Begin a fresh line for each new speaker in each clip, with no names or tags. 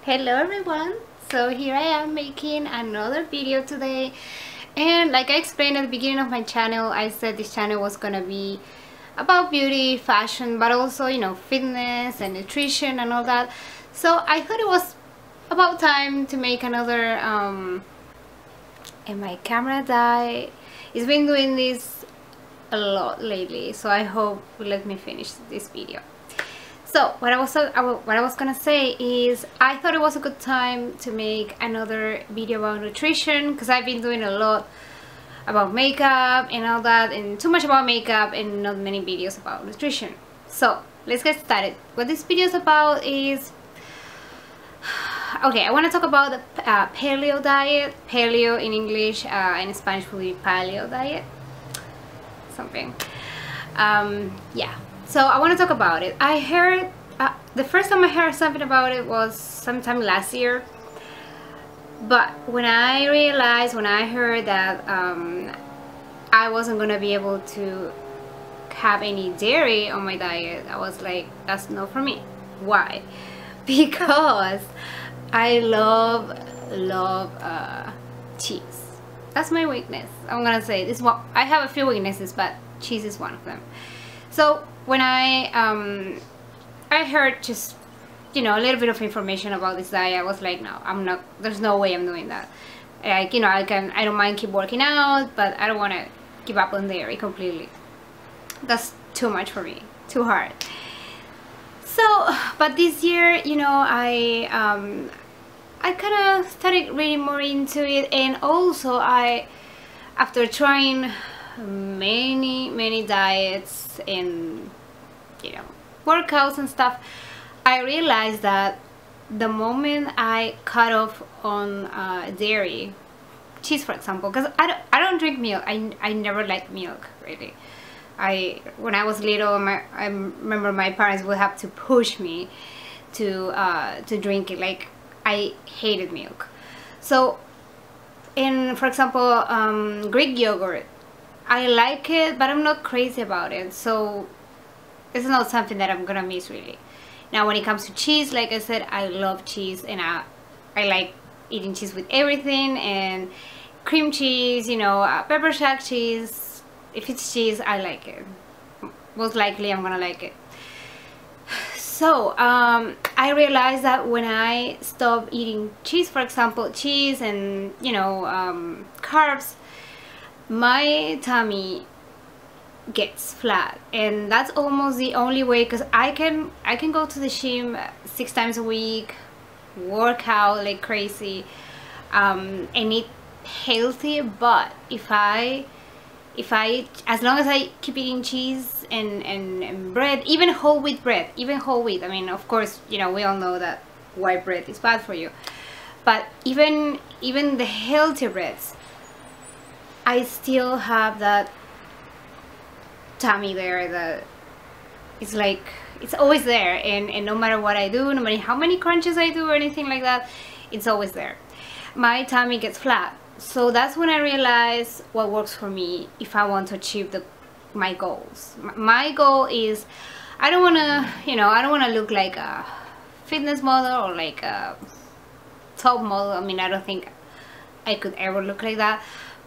Hello everyone, so here I am making another video today, and like I explained at the beginning of my channel, I said this channel was gonna be about beauty, fashion, but also, you know, fitness and nutrition and all that. So I thought it was about time to make another and my camera died. It's been doing this a lot lately, so I hope will let me finish this video. So what I was gonna say is I thought it was a good time to make another video about nutrition, because I've been doing a lot about makeup and all that, and too much about makeup and not many videos about nutrition. So let's get started. What this video is about is, okay, I want to talk about the paleo diet. Paleo in English, in Spanish will be paleo diet, something. Yeah. So I want to talk about it. I heard, the first time I heard something about it was sometime last year. But when I heard that I wasn't going to be able to have any dairy on my diet, I was like, that's not for me. Why? Because I love cheese. That's my weakness. I'm going to say this. I have a few weaknesses, but cheese is one of them. So when I heard just, you know, a little bit of information about this diet, I was like, no, I'm not, there's no way I'm doing that. Like, you know, I don't mind keep working out, but I don't want to give up on dairy completely. That's too much for me, too hard. So, but this year, you know, I kind of started reading more into it, and also after trying many diets and, you know, workouts and stuff, I realized that the moment I cut off on dairy, cheese for example, because I don't drink milk. I never liked milk, really. When I was little, I remember my parents would have to push me to drink it. Like, I hated milk. So for example, Greek yogurt, I like it, but I'm not crazy about it, so it's not something that I'm gonna miss really. Now when it comes to cheese, like I said, I love cheese, and I like eating cheese with everything, and cream cheese, you know, pepper jack cheese. If it's cheese, I like it. Most likely I'm gonna like it. So I realized that when I stop eating cheese, for example, cheese and, you know, carbs, my tummy gets flat, and that's almost the only way, because I can go to the gym 6 times a week, work out like crazy, and eat healthy, but if I as long as I keep eating cheese and bread, even whole wheat bread, I mean, of course, you know, we all know that white bread is bad for you, but even the healthy breads, I still have that tummy there that it's like, it's always there, and no matter what I do, no matter how many crunches I do or anything like that, it's always there. My tummy gets flat. So that's when I realized what works for me if I want to achieve my goals. My goal is, I don't want to, you know, I don't want to look like a fitness model or like a top model. I mean, I don't think I could ever look like that.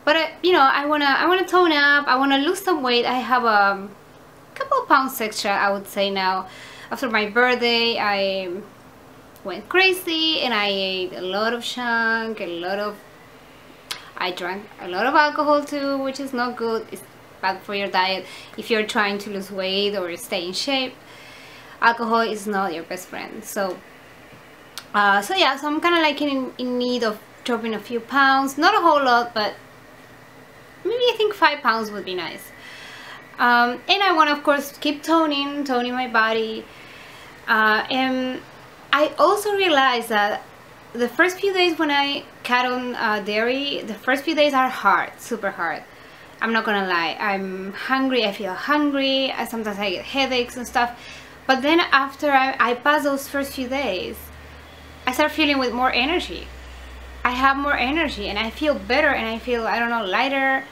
But you know, I wanna tone up. I wanna lose some weight. I have a couple of pounds extra, I would say now. After my birthday, I went crazy and I ate a lot of junk, I drank a lot of alcohol too, which is not good. It's bad for your diet if you're trying to lose weight or stay in shape. Alcohol is not your best friend. So yeah, so I'm kind of like in need of dropping a few pounds, not a whole lot, but maybe I think 5 pounds would be nice. And I want to, of course, keep toning my body. And I also realized that the first few days when I cut on dairy, the first few days are hard, super hard. I'm not gonna lie. I'm hungry, I feel hungry, sometimes I get headaches and stuff. But then after I pass those first few days, I start feeling with more energy. I have more energy and I feel better, and I feel, I don't know, lighter,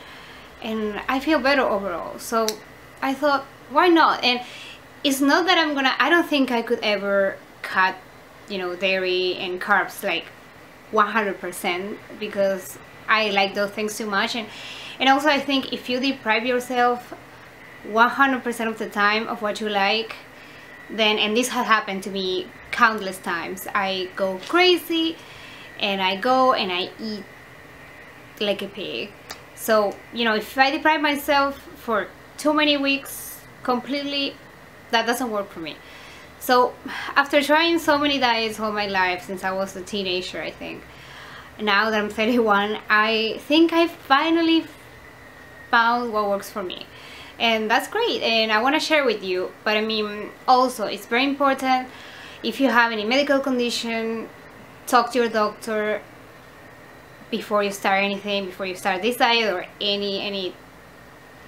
and I feel better overall. So I thought, why not? And it's not that I don't think I could ever cut you know, dairy and carbs like 100%, because I like those things too much. And also I think if you deprive yourself 100% of the time of what you like, then, and this has happened to me countless times, I go crazy and I go and I eat like a pig. So, you know, if I deprive myself for too many weeks completely, that doesn't work for me. So after trying so many diets all my life since I was a teenager, I think, now that I'm 31, I think I finally found what works for me. And that's great, and I want to share with you. But I mean, also it's very important, if you have any medical condition, talk to your doctor before you start anything, before you start this diet or any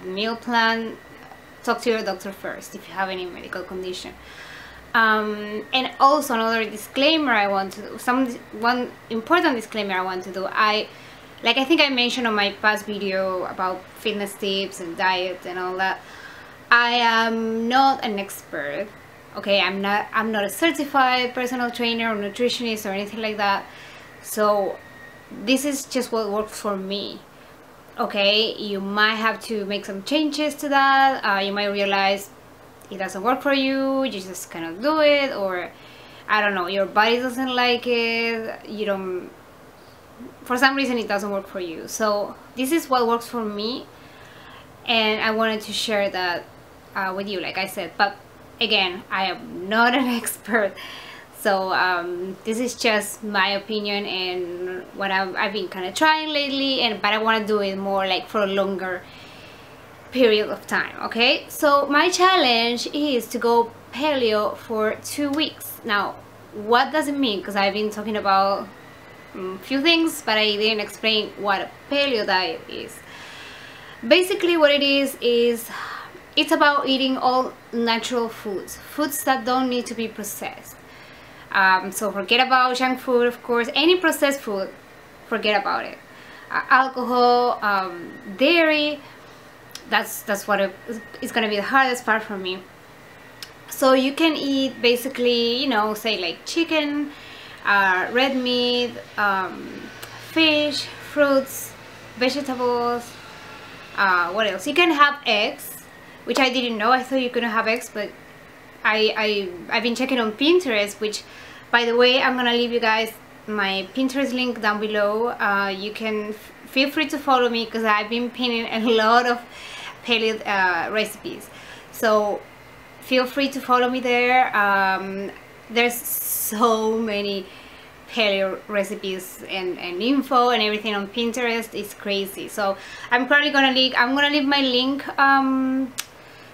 meal plan. Talk to your doctor first if you have any medical condition. And also another disclaimer I want to do, one important disclaimer I want to do. Like I think I mentioned on my past video about fitness tips and diet and all that, I am not an expert, okay? I'm not a certified personal trainer or nutritionist or anything like that. So this is just what works for me, okay? You might have to make some changes to that. You might realize it doesn't work for you, you just cannot do it, or I don't know, your body doesn't like it, you don't, for some reason it doesn't work for you. So this is what works for me, and I wanted to share that with you, like I said. But again, I am not an expert, so this is just my opinion and what I've been kind of trying lately, but I want to do it more like for a longer period of time, okay? So my challenge is to go paleo for 2 weeks. Now, what does it mean? Because I've been talking about a few things, but I didn't explain what a paleo diet is. Basically what it is it's about eating all natural foods that don't need to be processed. So forget about junk food, of course. Any processed food, forget about it. Alcohol, dairy, that's what it's gonna be the hardest part for me. So you can eat basically, you know, say like chicken, red meat, fish, fruits, vegetables, what else? You can have eggs, which I didn't know. I thought you couldn't have eggs, but I've been checking on Pinterest, which, by the way, I'm gonna leave you guys my Pinterest link down below. You can feel free to follow me, because I've been pinning a lot of paleo recipes, so feel free to follow me there. There's so many paleo recipes and info and everything on Pinterest. It's crazy. So I'm probably gonna leave my link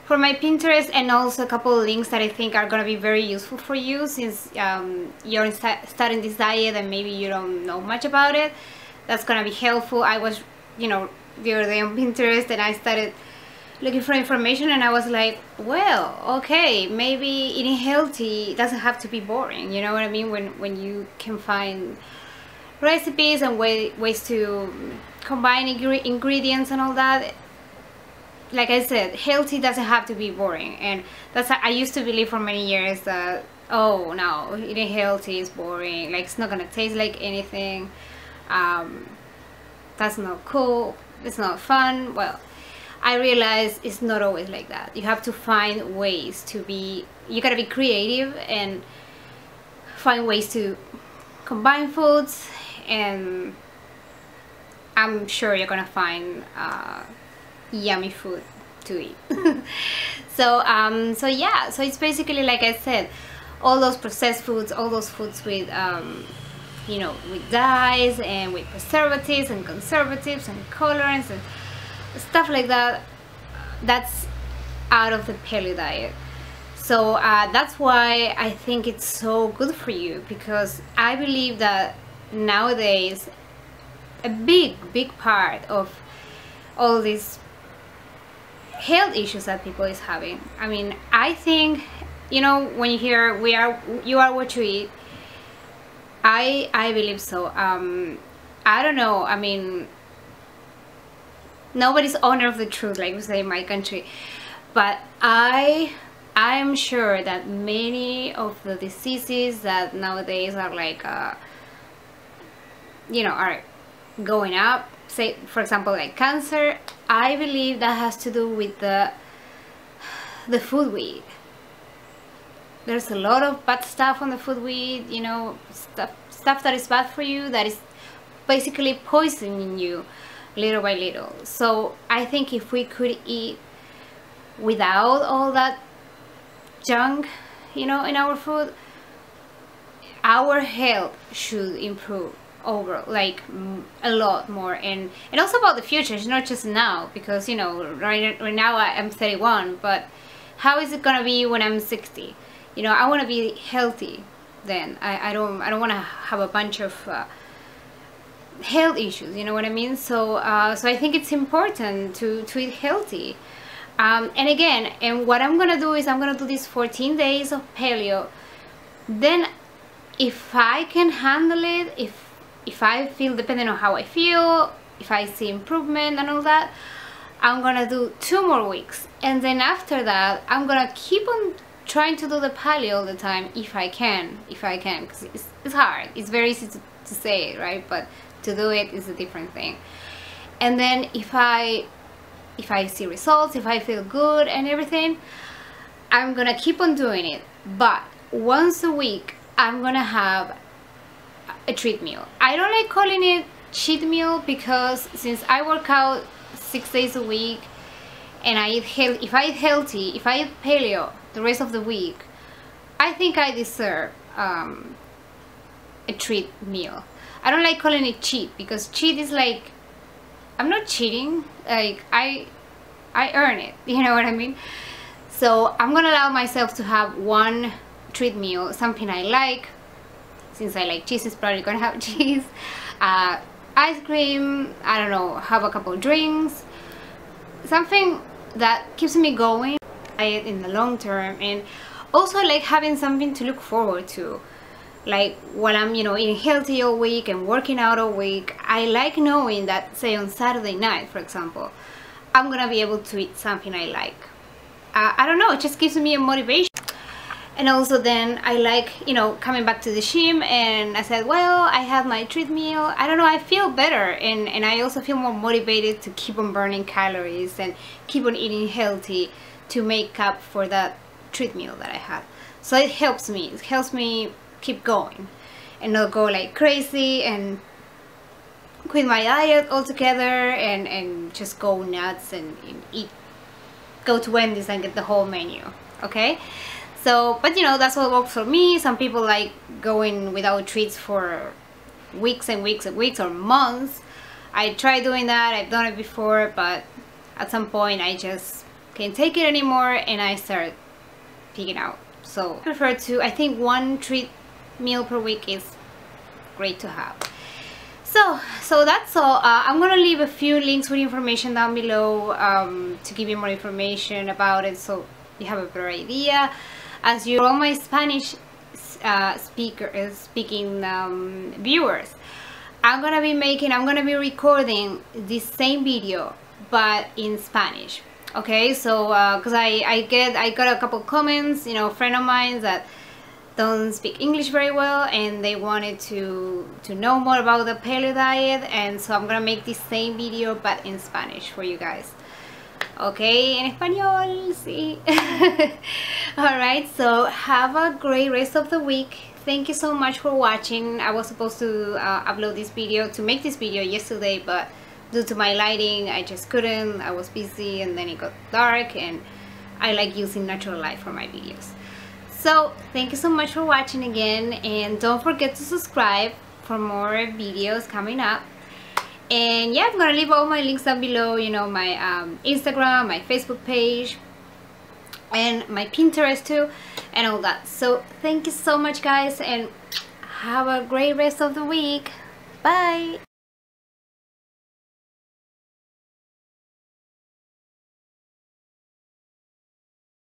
for my Pinterest, and also a couple of links that I think are gonna be very useful for you, since you're starting this diet and maybe you don't know much about it. That's gonna be helpful. I was, you know, the other day on Pinterest, and I started looking for information, and I was like, well, okay, maybe eating healthy doesn't have to be boring, you know what I mean? When you can find recipes and ways to combine ingredients and all that. Like I said, healthy doesn't have to be boring, and that's, I used to believe for many years that, oh no, eating healthy is boring, like it's not gonna taste like anything, that's not cool, it's not fun. Well, I realized it's not always like that. You have to find ways to be, you gotta be creative and find ways to combine foods, and I'm sure you're gonna find yummy food to eat. So yeah, so it's basically, like I said, all those processed foods, all those foods with you know, with dyes and with preservatives and conservatives and colorants and stuff like that, that's out of the paleo diet. So that's why I think it's so good for you, because I believe that nowadays a big part of all these health issues that people is having, I mean, I think, you know, when you hear you are what you eat, I believe so. I don't know, I mean, nobody's owner of the truth, like we say in my country, but I I'm sure that many of the diseases that nowadays are like are going up, say for example like cancer, I believe that has to do with the food we eat. There's a lot of bad stuff on the food we eat, you know, stuff that is bad for you, that is basically poisoning you little by little. So I think if we could eat without all that junk, you know, in our food, our health should improve over like a lot more. And also about the future, it's not just now, because you know right now I'm 31, but how is it gonna be when I'm 60? You know, I want to be healthy then. I don't want to have a bunch of health issues, you know what I mean? So so I think it's important to eat healthy. And again, and what I'm gonna do is I'm gonna do these 14 days of paleo. Then if I can handle it, if I feel, depending on how I feel, if I see improvement and all that, I'm gonna do 2 more weeks. And then after that, I'm gonna keep on trying to do the paleo all the time if I can, because it's hard. It's very easy to say it, right? But to do it is a different thing. And then if I see results, if I feel good and everything, I'm gonna keep on doing it. But once a week, I'm gonna have a treat meal. I don't like calling it cheat meal, because since I work out 6 days a week and I eat healthy, if I eat healthy, if I eat paleo the rest of the week, I think I deserve a treat meal. I don't like calling it cheat, because cheat is like, I'm not cheating, like I earn it, you know what I mean? So I'm gonna allow myself to have one treat meal, something I like. Since I like cheese, it's probably gonna have cheese, ice cream, I don't know, have a couple of drinks, something that keeps me going in the long term. And also I like having something to look forward to, like while I'm, you know, eating healthy all week and working out all week. I like knowing that, say on Saturday night, for example, I'm gonna be able to eat something I like. I don't know, it just gives me a motivation. And also then I like, you know, coming back to the gym, and I said, well, I have my treat meal. I don't know, I feel better, and I also feel more motivated to keep on burning calories and keep on eating healthy to make up for that treat meal that I had. So it helps me keep going and not go like crazy and quit my diet altogether and just go nuts and go to Wendy's and get the whole menu, okay? So, but you know, that's what works for me. Some people like going without treats for weeks and weeks and weeks or months. I tried doing that, I've done it before, but at some point I just can't take it anymore and I start pigging out. So I prefer to, I think 1 treat meal per week is great to have. So that's all. I'm gonna leave a few links with information down below to give you more information about it, so you have a better idea. As you, all my Spanish speaking viewers, I'm gonna be recording this same video but in Spanish. Okay, so because I got a couple comments, you know, a friend of mine that don't speak English very well and they wanted to know more about the paleo diet, and so I'm gonna make this same video but in Spanish for you guys. Okay, en español, sí. Alright, so have a great rest of the week. Thank you so much for watching. I was supposed to upload this video, to make this video yesterday, but due to my lighting, I just couldn't. I was busy and then it got dark, and I like using natural light for my videos. So, thank you so much for watching again, and don't forget to subscribe for more videos coming up. And yeah, I'm gonna leave all my links down below, you know, my Instagram, my Facebook page, and my Pinterest too, and all that. So thank you so much guys, and have a great rest of the week. Bye.